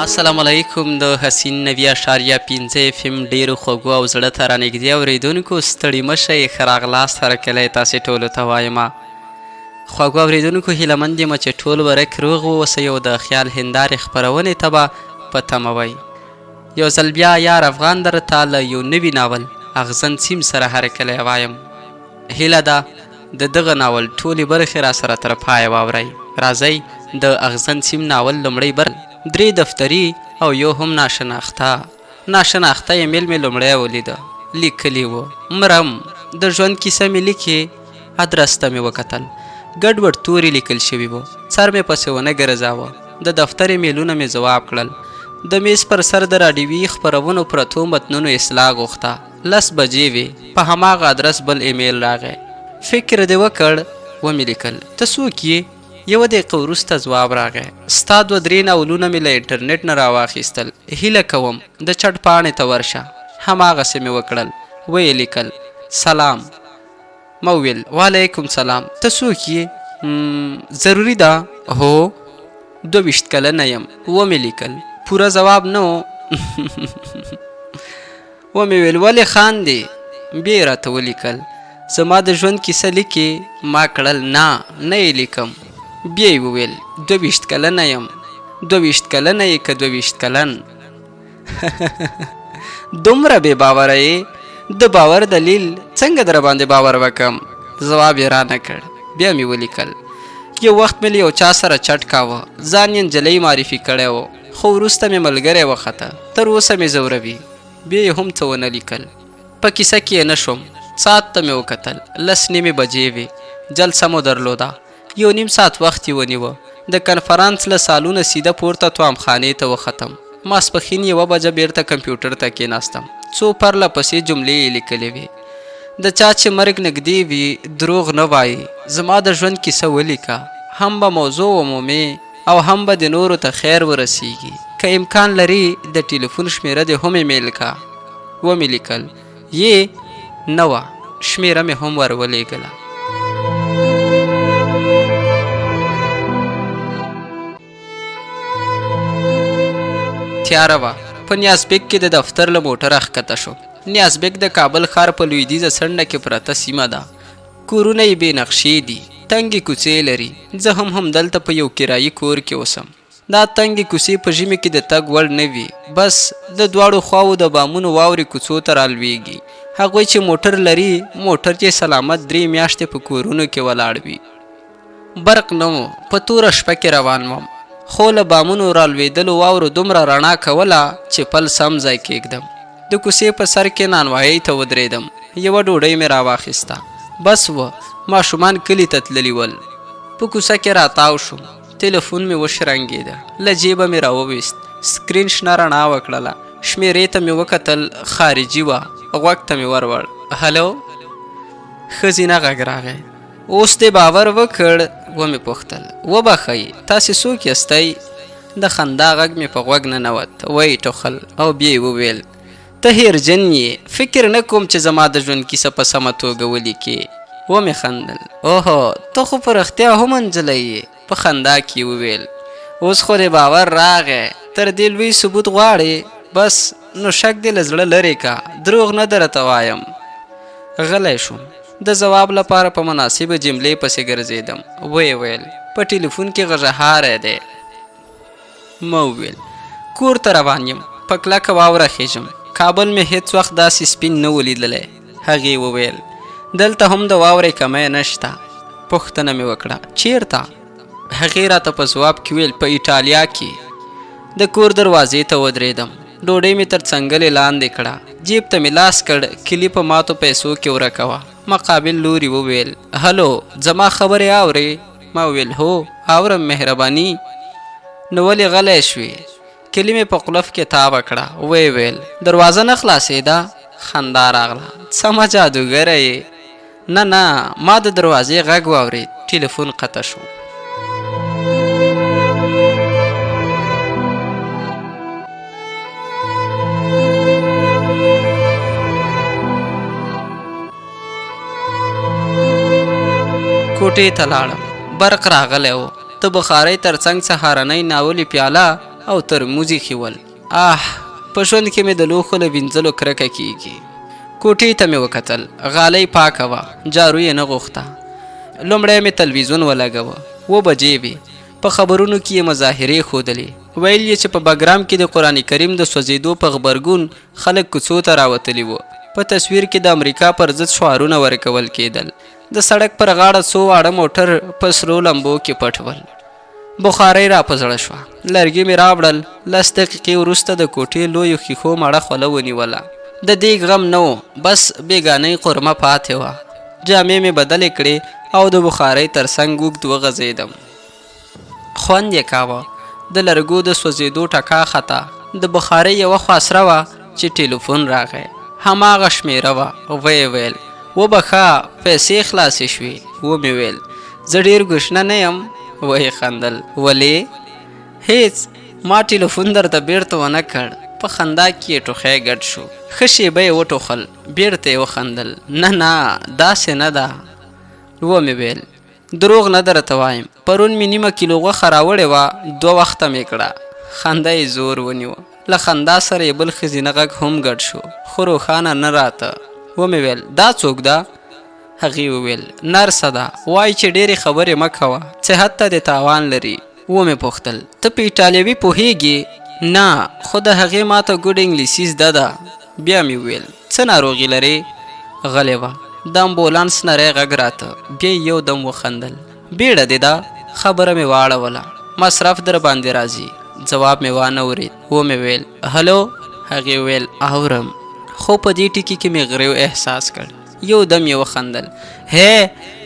السلام علیکم د حسین 90.5 FM ډیرو خوږو او زړه ته رانږدې اورېدونکو ستړي مه شئ ښه راغلاست هرکلی تاسې ټولو ته وایم خوږو اورېدونکو هیله مند یم چې ټول ورک روغ واوسئ او د خیال هندارې خپرونې ته به په تمه وئ یو ځل بیا یار افغان درته له یو نوي ناول اغزن سیم سره هرکلی وایم هیله ده د دغه ناول ټولې برخې راسره تر پایه واورئ راځئ د اغزن سیم ناول لومړی برخه درې دفتري او یو هم ناشناخته یې میل مې لومړی ولیده لیکلي و مرم د ژوند کیسه مې لیکې ادرس ته مې وکتل ګډوډ تورې لیکل شوي وو سر مې پسې ونه ګرځاوه د دفتر میلونه مې ځواب کړل د میز پر سر د راډیوي خپرونو پرتو متنونو اصلاح غوښته 10 بجې وې په هماغه ادرس بل ایمیل راغی فکر دې وکړ ومې لیکل ته څوک یې یوه دقیقه وروسته ځواب راغی ستا 2-3 ناولونه مې له انټرنیټ نه راواخیستل هیله کوم د چټ پاڼې ته ورشه هماغسې مې وکړل ویې لیکل سلام ما وویل وعلیکم سلام ته څوک یې ضروري ده هو 22 کلنه یم ومې لیکل پوره ځواب نه و ومې ویل ولې خاندې بیا یې راته ولیکل زما د ژوند کیسه لیکې ما کړل نه یې لیکم بیا یې وویل 22 کلنه یم 22 کلنه یې که 22 کلن دومره بې باوره یې د باور دلیل څنګه در باندې باور وکم ځواب یې رانه کړ بیا مې ولیکل یو وخت مې له یو چا سره چټ کاوه ځان یې نجلۍ معرفي کړی و خو وروسته مې ملګری وخته تر اوسه مې ځوروي بیا یې هم څه ونه لیکل په کیسه کې یې نه شوم ساعت ته مې وکتل 10 نیمې بجې وې جلسه مو درلوده 1.5 ساعت وخت یې ونیوه د کنفرانس له سالونه سیده پورته توامخانې ته وختم ماسپښین 1 بجه بیرته کمپیوټر ته کېناستم څو پرله پسې جملې یې لیکلې وې د چا چې مرګ نږدې وي دروغ نه وایي زما د ژوند کیسه ولیکه هم به موضوع ومومې او هم به د نورو ته خیر ورسیږي که امکان لري د ټلیفون شمیره دې هم ایمیل کا ومې لیکل یې نه وه شمیره مې هم ور ولیږله تیاره وه په نیازبیک کې د دفتر له موټره ښکته شو نیازبیک د کابل ښار په لویدیځه څنډه کې پرته سیمه ده کورونه یې بې نقشې دي تنګې کوڅې لري زه هم همدلته په یو کرایي کور کې اوسم دا تنګې کوڅې په ژمي کې د تګ وړ نه وي بس د دواړو خواو د بامونو واورې کوڅو ته رالویږي هغوی چې موټر لري موټر چې سلامت 3 میاشتې په کورونو کې ولاړ وي برق نه و په توره شپه کې روان وم خو له بامونو رالوېدلو واورو دومره رڼا کوله چې پل سم ځای کېږدم د کوڅې په سر کې نانوایۍ ته ودرېدم یوه ډوډۍ مې راواخیسته بس و ماشومان کلي ته تللي ول په کوڅه کې راتاو شوم تلیفون مې وشرنګېده له جیبه مې راوویست سکرین شنه رڼا وکړله شمیرې ته مې وکتل خارجي وه غوږ ته مې وروړ هلو ښځینه غږ راغی اوس دې باور وکړ ومې پوښتل وبخئ تاسې څوک یاستئ د خندا غږ مې په غوږ ننوت ویې ټوخل او بیا یې وویل ته هیرجن یې فکر نه کوم چې زما د ژوند کیسه په سمه توګه ولیکې ومې خندل اوهو ته خو په رښتیا هم نجلۍ یې په خندا کې وویل اوس خو دې باور راغی تر دې لوی ثبوت غواړې بس نو شک دې له زړه لرې کا دروغ نه درته وایم غلی شوم د ځواب لپاره په مناسبه جملې پسې ګرځېدم ویې ویل په ټلیفون کې غږهاری دی ما وویل کور ته روان یم په کلکه واوره خیژم کابل مې هیڅ وخت داسې سپین نه و لیدلی هغې وویل دلته هم د واورې کمی نشته پوښتنه مې وکړه چیرته هغې راته په ځواب کې ویل په ایټالیا کې د کور دروازې ته ودرېدم ډوډۍ مې تر څنګلې لاندې کړه جیب ته مې لاس کړ کلي په ماتو پیسو کې ورکوه مقابل لوري وویل هلو زما خبرې اورې ما وویل هو اورم مهرباني نو ولې غلی شوې کلي مې په قلف کې تابه کړه ویې ویل دروازه نه خلاصېده خندا راغله سمه جادوګره یې نه ما د دروازې غږ واورېد ټلیفون قطع شو کوټې ته لاړم برق راغلی و د بخارۍ تر څنګ سهارنۍ ناولې پیاله او ترموز یې ښیول. په ژوند کې مې د لوښو له وینځلو کرکه کیږي. کوټې ته مې وکتل، غالۍ پاکه وه، جارو یې نه غوښته. لومړی مې تلویزیون ولګوه، 7 بجې وې. په خبرونو کې یې مظاهرې ښودلې، ویل یې چې په بګرام کې د قرآن کریم د سوځېدو په غبرګون خلک کوڅو ته راوتلي وو. په تصویر کې د امریکا پر ضد شعارونه ورکول کېدل. د سړک پر غاړه څو واړه موټر په سرو لمبو کې پټ ول. بخارۍ را په زړه شوه، لرګي مې راوړل. 10 دقیقې وروسته د کوټې لویو ښیښو مړه خوله ونیوله. د دیګ غم نه و، بس بېګانۍ قورمه پاتې وه. جامې مې بدلې کړې او د بخارۍ تر څنګ اوږد وغځېدم. خوند یې کاوه. د لرګو د سوځېدو ټکا خطا. د بخارۍ یوه خوا سره وه چې ټلیفون راغی. هماغه شمېره وه. ویې ویل وبخښه، پیسې خلاصې شوې. ومې ویل زه ډېر ګوښنه نه یم. ویې خندل. ولې؟ هیڅ، ما ټلیفون درته بیرته ونه کړ. په خندا کې یې ټوخی ګډ شو. ښه شېبه یې وټوخل، بیرته یې وخندل. نه داسې نه ده. ومې ویل دروغ نه درته وایم، پرون مې 1/2 کیلو غوښه راوړې وه، 2 وخته مې کړه. خندا یې زور ونیوه. له خندا سره یې بل ښځینه غږ هم ګډ شو، خو روښانه نه راته. ومې ویل دا څوک ده؟ هغې وویل نرسه ده، وایي چې ډېرې خبرې مه کوه، صحت ته دې تاوان لري. ومې پوښتل ته په ایټالوي پوهېږې؟ نه، خو د هغې ماته ګوډ انګلیسي زده ده. بیا مې وویل څه ناروغي لرې؟ غلې وه. د امبولانس نری غږ راته. بیا یې یو دم وخندل. بیړه دې ده؟ خبره مې واړوله. مصرف در باندې راځي. جواب مې وانه ورید. ومې ویل هلو؟ هغې ویل اورم. خو په دې ټکي کې مې غریو احساس کړ. یو دم یې وخندل. هې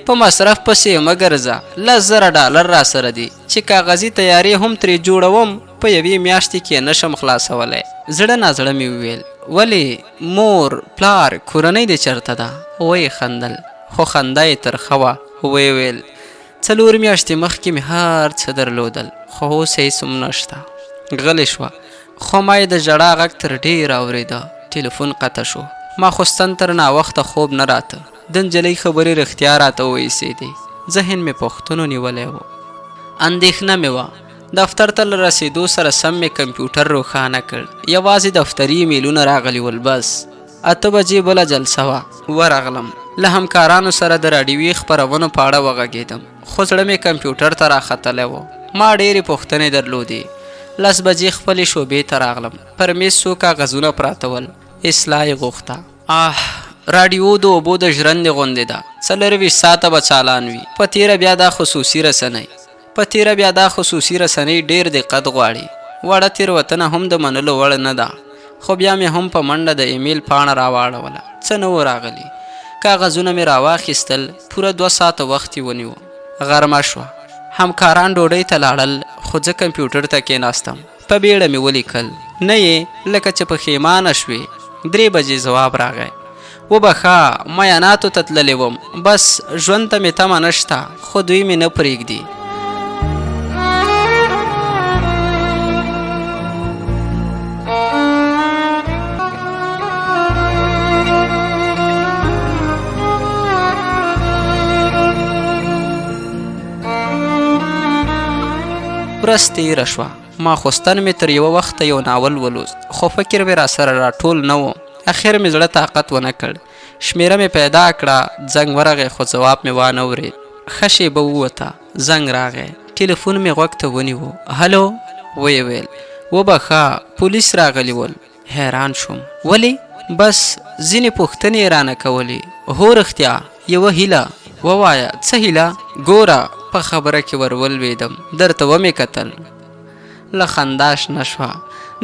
په مصرف پسې مه ګرځه، $10,000 را سره دي چې کاغذي تیارې هم ترې جوړوم، په یوې میاشتې کې نشم خلاصولی. زړه نازړه مې وویل ولې؟ مور پلار کورنۍ دې چېرته ده؟ ویې خندل، خو خندا یې ترخه وه. ویې ویل 4 میاشتې مخکې مې هر څه درلودل، خو اوس هېڅ هم نشته. غلې شوه، خو ما یې د ژړا غږ تر ډېره اورېده. ټلیفون قطع شو. ماخوستن تر ناوخته خوب نه راته. د نجلۍ خبرې رښتیا راته وایسېدې. ذهن مې پوښتنو نیولی و. اندېښنه مې وه. دفتر ته له رسېدو سره سم مې کمپیوټر روښانه کړ. یوازې دفتري ایمیلونه راغلي ول. بس 8 بجې بله جلسه وه. ورغلم. له همکارانو سره د راډیوي خپرونو په اړه وغږېدم، خو زړه مې کمپیوټر ته راختلی و. ما ډېرې پوښتنې درلودې. 10 بجې خپلې شعبې ته راغلم. پر میز څو کاغذونه پراته ول. اصلاح یې غوښته. راډیو د اوبو د ژرندې غوندې ده. 24 ساعته به چالان وي. په تیره بیا دا خصوصي رسنۍ ډېر دقت غواړي. وړه تېروتنه هم د منلو وړ نه ده. خو بیا مې هم په منډه د ایمیل پاڼه راواړوله. څه نه و راغلي. کاغذونه مې راواخیستل. پوره 2 ساعته وخت یې ونیو. غرمه شوه. همکاران ډوډۍ ته لاړل، خو زه کمپیوټر ته کېناستم. په بیړه مې ولیکل. نه یې لکه چې پښیمانه شوې. 3 بجې جواب راغی. وبخښه، میاناتو ته تللی وم، بس ژوند ته مې تمه نشته، خو دوی مې نه پرېږدي. ورځ تېره شوه. ماخوستن مې تر یوه وخته یو ناول ولوست، خو فکر مې راسره راټول نه و. اخر مې زړه طاقت ونه کړ. شمېره مې پیدا کړه. زنګ ورغی، خو جواب مې وانه ورېد. ښه شېبه ووته. زنګ راغی. ټلیفون مې غوږ ته ونیو. هلو؟ ویې ویل وبخښه، پولیس راغلي ول. حیران شوم. ولې؟ بس ځینې پوښتنې یې رانه کولې. هو رښتیا، یوه هیله. ووایه څه هیله؟ ګوره، په خبره کې ورولوېدم. درته ومې کتل. له خندا شنه شوه.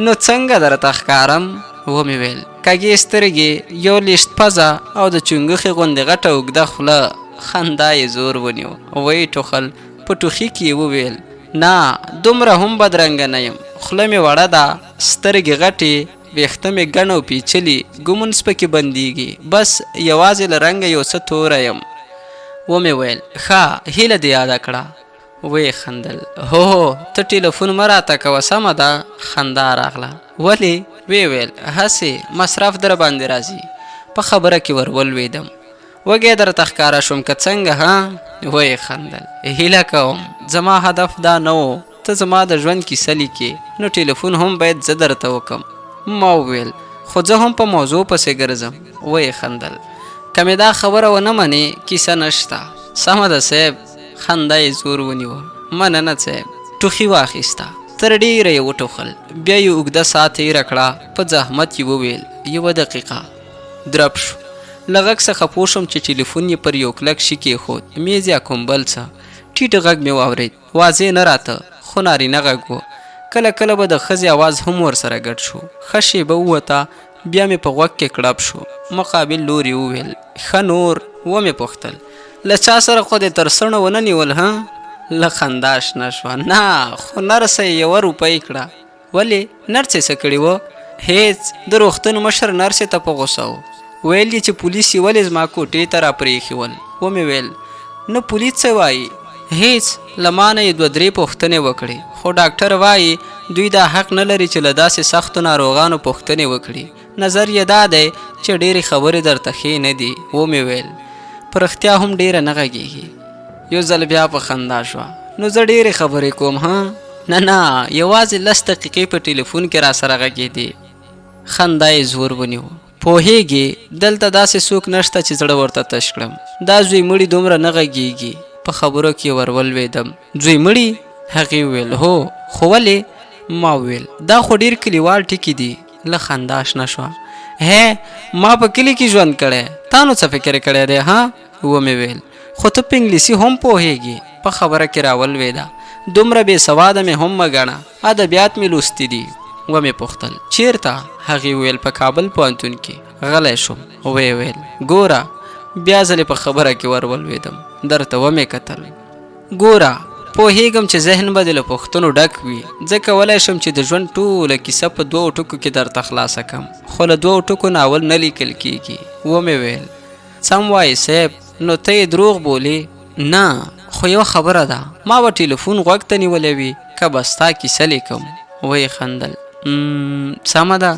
نو څنګه درته ښکارم؟ ومې ویل کږې سترګې، یو لیشت پزه او د چونګښې غوندې غټه اوږده خوله. خندا یې زور ونیو. ویې ټوخل. په ټوخي کې یې وویل نه، دومره هم بدرنګه نه یم. خوله مې وړه ده، سترګې غټې، ویښته مې ګڼ او پیچلي، ګمونځ پکې بندېږي. بس یوازې له رنګه یو څه توره یم. ومې ویل ښه، هیله دې یاده کړه. ویې خندل. هو، ته ټلیفون مه راته کوه، سمه ده؟ خندا راغله. ولې؟ ویې ویل هسې مصرف در باندې راځي. په خبره کې ورولوېدم. وږی درته ښکاره شوم که څنګه؟ ها؟ ویې خندل. هیله کوم، زما هدف دا نه و ته زما د ژوند کیسه لیکې نو ټلیفون هم باید زه درته وکم. ما وویل خو زه هم په موضوع پسې ګرځم. ویې خندل. که مې دا خبره ونه منې کیسه نشته. سمه ده صاحب. خندا یې زور ونیوه. مننه صاحب. ټوخي واخیسته. تر ډیره یې وټوخل. بیا یې اوږده ساه تېره کړه. په زحمت یې وویل 1 دقیقه. درب شو. له غږ څخه پوه شوم چې ټلیفون یې پر یو کلک شي کېښود. میز یا کومبل څه ټیټ غږ مې واورېد. واضح نه راته خو نارینه غږ و. کله کله به د ښځې اواز هم ورسره ګډ شو. ښه شېبه ووته. بیا مې په غوږ کې کړپ شو. مقابل لوري وویل ښه نور. ومې پوښتل له چا سره خو دې تر څڼو ونه نیول ها؟ له خندا شنه شوه. نه خو نرسه یې 1 روپۍ کړه. ولې نرسې څه کړي وه؟ هېڅ. د روغتون مشر نرسې ته په غوسه و. ویل یې چې پولیس یې ولې زما کوټې ته راپرېښي ول. ومې ویل نه پولیس څه وایي؟ هېڅ. له ما نه یې 2-3 پوښتنې وکړې خو ډاکټر وایي دوی دا حق نه لري چې له داسې سختو ناروغانو پوښتنې وکړي. نظر یې دا دی چې ډېرې خبرې درته ښې نه دي. ومې ویل په رښتیا هم ډېره نه غږېږي. یو ځل بیا په خندا شوه. نو زه ډېرې خبرې کوم ها؟ نه یوازې 10 دقیقې په ټلیفون کې را سره غږېدې. خندا یې زور ونیو. پوهېږې دلته داسې څوک نشته چې زړه ورته تش کړم. دا زوی مړي دومره نه غږېږي. په خبرو کې ور ولوېدم. زوی مړي؟ هغې وویل هو. خو ولې؟ ما وویل دا خو ډېر کلیوال ټکي دي. له خندا شنه شوه. هې ما په کلي کې ژوند کړی. تا نو څه فکر کړی دی ها؟ ومې ویل خو ته په انګلیسي هم پوهېږي. په خبره کې را ولوېده. دومره بې سواده مې هم مه ګڼه. ادبیات مې لوستي دي. ومې پوښتل چیرته؟ هغې وویل په کابل پوهنتون کې. غلی شوم. ویې ویل ګوره. بیا ځلې په خبره کې ور ولوېدم. درته ومې کتل. ګوره پوهېږم چې ذهن به دې له پوښتنو ډک وي. زه کولی شم چې د ژوند ټوله کیسه په 2 ټکو کې درته خلاصه کړم خو له 2 ټکو ناول نه لیکل کېږي. ومې ویل سم وایي صاحب. نو ته یې دروغ بولې؟ نه خو یو خبره ده. ما به ټلیفون غوږ ته نیولی وي که به ستا کیسه لیکم. ویې خندل. سمه ده.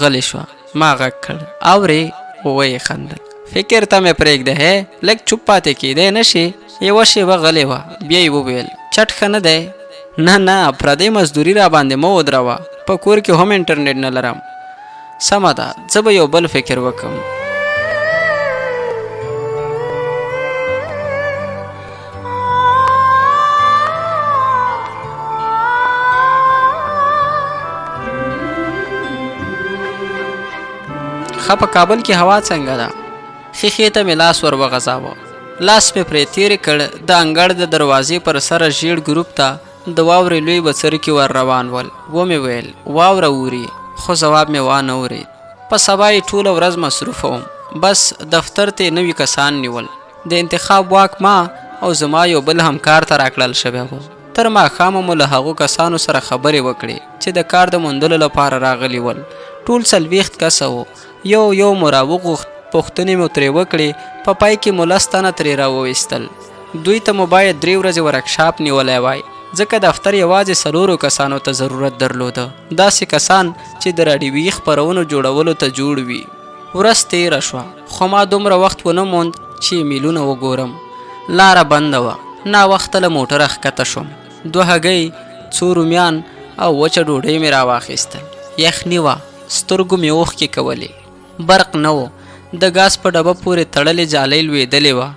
غلی شوه. ما غږ کړ اورې؟ ویې خندل. فکر ته مې پرېږده هې لږ چوپ پاتې کېدی نه شي. یوه شېبه غلی وه. بیا یې وویل چټ ښه نه دی؟ نه پردی مزدوري را باندې مه ودروه. په کور کې هم انټرنیټ نه لرم. سمه ده زه به یو بل فکر وکم. ښه په کابل کې هوا څنګه ده؟ ښیښې ته مې لاس ور وغځاوه. لاس مې پرې تېر کړ. د انګړ د دروازې پر سره ژیړ ګروپ ته د واورې لوی بڅرکي ور روان ول. ومې ویل واوره اوري. خو جواب مې وانه اورېد. په سبا یې ټوله ورځ مصروفه وم. بس دفتر ته یې نوي کسان نیول. د انتخاب واک ما او زما یو بل همکار ته راکړل شوی و. تر ماښامه مو له هغو کسانو سره خبرې وکړې چې د کار د موندلو لپاره راغلي ول. ټول 40 کسه وو. یو مو راوغوښت. پوښتنې مو ترې وکړې. په پای کې مو 10 تنه ترې راوویستل. دوی ته مو باید 3 ورځې ورکشاپ نیولی وای ځکه دفتر یوازې 4 کسانو ته ضرورت درلوده. داسې کسان چې د راډیویي خپرونو جوړولو ته جوړ وي. ورځ تېره شوه خو ما دومره وخت ونه موند چې ایمیلونه وګورم. لاره بنده وه. ناوخته له موټره ښکته شوم. 2 هګۍ 2 رومیان او وچه ډوډۍ مې راواخیستل. یخني وه. سترګو مې اوښکې کولې. برق نه و. د ګاز په ډبه پورې تړلې جالۍ لوېدلې وه.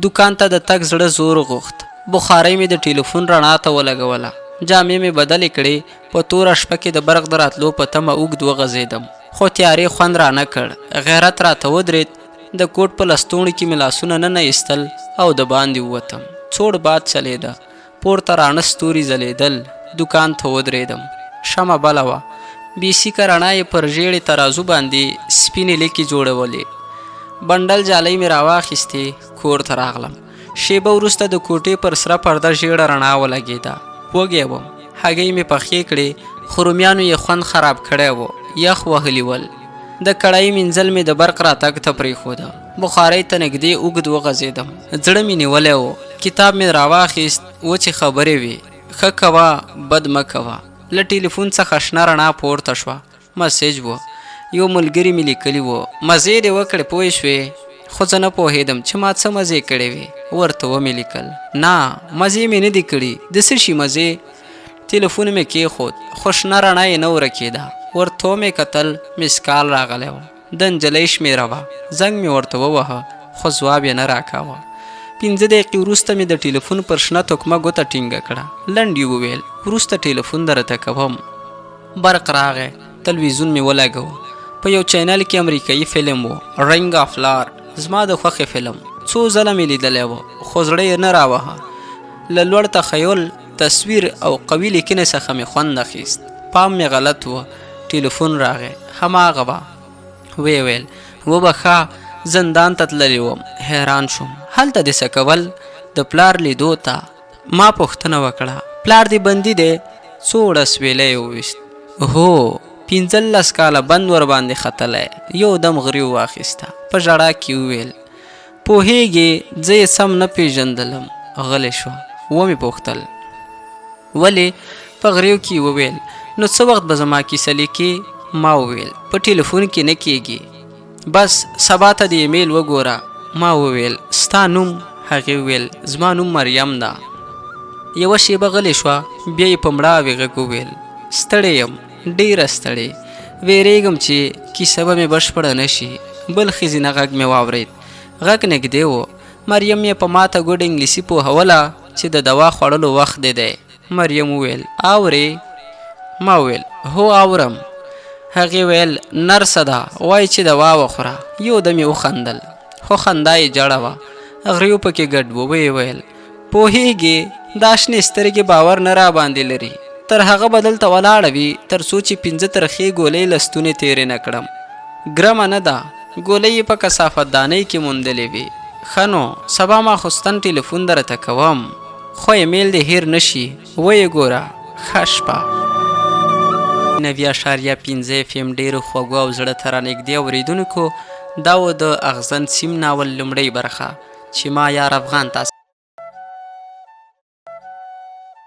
دوکان ته د تګ زړه زور غوښت. بخارۍ مې د ټلیفون رڼا ته ولګوله. جامې مې بدلې کړې. په توره شپه کې د برق د راتلو په تمه اوږد وغځېدم خو تیارې خوند رانه کړ. غیرت راته ودرېد. د کوټ په لستوڼي کې مې لاسونه نه ایستل او د باندې ووتم. څوړ باد چلېده. پورته راڼه ستوري ځلېدل. دوکان ته ودرېدم. شمه بله وه. بیسیکه رڼا یې پر ژېړې ترازو باندې سپینې لیکې جوړولې. بنډل جالۍ مې راواخیستې. کور ته راغلم. شیبه وروسته د کوټې پر سره پرده ژېړه رڼا ولګېده. وږی وم. هګۍ مې پخې کړې خو رومیانو یې خوند خراب کړی و. یخ وهلي ول. د کړايي مینځل مې د برق راتګ ته پرېښوده. بخارۍ ته نږدې اوږد وغځېدم. زړه مې نیولی و. کتاب مې راواخیست. وچې خبرې وې. ښه کوه بد مه کوه. له ټلیفون څخه شنه رڼا پورته شوه. مسیج و. یو ملګري مې لیکلي و. مزې دې وکړې پوه شوې؟ خو زه نه پوهېدم چې ما څه مزې کړې وې. ورته ومې لیکل نه مزې مې نه دي کړي. د څه شي مزې؟ تلیفون مې کېښود خو شنه رڼا یې نه ورکېده. ورته مې کتل مس کال راغلی و، د نجلۍ شمېره وه. زنګ مې ورته ووهه خو ځواب یې نه راکاوه. 5 دقیقې وروسته مې د ټلیفون پر شنه تکمه ګوته ټینګه کړه. لنډ یې وویل وروسته ټلیفون درته کوم. برق راغی، تلویزیون مې ولګوه. په یو چینل کې امریکایي فلم و، رنګ آف لار، زما د خوښې فلم. څو ځله مې لیدلی و خو زړه یې نه راوهه. له لوړ تخیل، تصویر او قوي لیکنې څخه مې خوند اخیست. پام مې غلط و، ټلیفون راغی، هماغه وه. ویې ویل وبخښه زندان ته تللی وم. حیران شوم. هلته دې څه کول؟ د پلار لیدو ته. ما پوښتنه وکړه پلار دې بندي دی؟ څو ډسویلی یې وویست. هو 15 کاله بند ور باندې ختلی. یو دم غري واخیسته. په ژړا کې وویل پوهیږې زه یې سم نه پیژندلم. غلی شوه. ومې پوښتل ولې؟ په غریو کې وویل نو څه وخت به زما کیسه لیکې؟ ما وویل په ټلیفون کې نه کیږي، بس سبا ته د ایمیل وګوره. ما وویل ستا نوم؟ هغې وویل زما نوم مریم ده. یوه شیبه غلی شوه، بیا یې په مړاوي غږ وویل ستړی یم، ډېره ستړی، ویرېږم چې کیسه به مې بشپړه نه شي. بل ښځینه غږ مې واورېد. غږ نږدې و. مریم یې په ماته ګوډ انګلیسي پوهوله چې د دوا خوړلو وخت دی. مریم وویل اورې؟ ما وویل هو اورم. هغې ویل نرسه ده وایي چې دوا وخوره. یو دم یې وخندل خو خندا یې جړه وه. غریو پکې ګډ و. ویې ویل پوهیږې دا شنې سترګې باور نه راباندې لري. تر هغه به دلته ولاړه وي تر څو چې 5 ترخې ګولۍ له ستونې تېرې نه کړم. ګرمه نه ده، ګولۍ یې په کثافت دانۍ کې موندلې وي. ښه نو سبا ماخوستن ټلیفون درته کوم، خو ایمیل دې هیر نه شي. ویې ګوره. ښه شپه. 90.5 FM ډېرو خوږو او زړه ته رانږدې اورېدونکو، دا و د اغزن سیم ناول لومړۍ برخه چې ما یار افغان تاسو